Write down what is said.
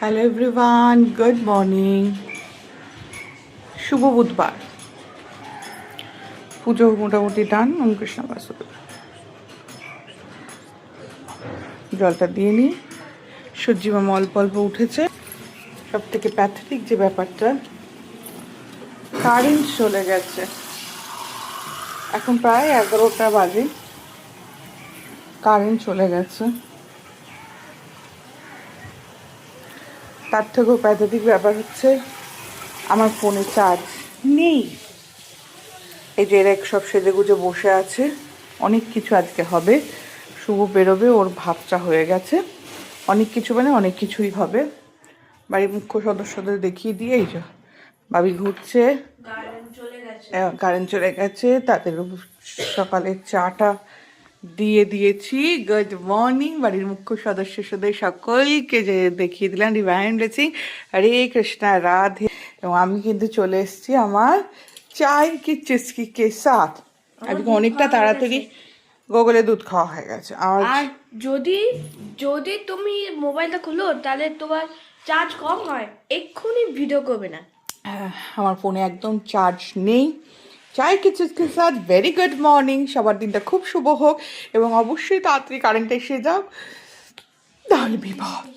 Hello everyone, good morning. শুভ বুধবার। পুজো মোটামুটি ডান। ওম কৃষ্ণ বাসুদেব। জলটা দিয়ে নিই। সূর্যি মামা অল্প অল্প উঠেছে। সব থেকে প্যাথেটিক যে ব্যাপারটা, কারেন্ট চলে গেছে। এখন প্রায় 11টা বাজে, কারেন্ট চলে গেছে। তার থেকেও প্যাথেটিক ব্যাপার হচ্ছে আমার ফোনে চার্জ নেই। এই যে এরা সব সেজে গুজে বসে আছে, অনেক কিছু আজকে হবে। শুভ বেরোবে, ওর ভাবটা হয়ে গেছে। অনেক কিছু মানে অনেক কিছুই হবে। বাড়ির মুখ্য সদস্যদের দেখিয়ে দিয়ে এই যে ভাবি ঘুরছে, কারেন্ট চলে গেছে। তাদের সকালের চাটা দিয়ে দিয়েছি। গুড মর্নিং বাড়ির মুখ্য সদস্যদের সকলকে যে দেখিয়ে দিলাম ডিভাইন ব্লেসিং, হরে কৃষ্ণা রাধে। এবং আমি কিন্তু চলে এসেছি আমার চাই কি চুস্কি কে সাথ। আজকে অনেকটা তাড়াতাড়ি গোগলে দুধ খাওয়া হয়ে গেছে। আর যদি যদি তুমি মোবাইলটা খুলো তাহলে তোমার চার্জ কম হয়, এক্ষুনি ভিডিও করবে না। আমার ফোনে একদম চার্জ নেই। চাই কি চুস্কি সাথ। Very good morning. সবার দিনটা খুব শুভ হোক এবং অবশ্যই তাড়াতাড়ি কারেন্ট এসে যাও, তাহলে বিপদ।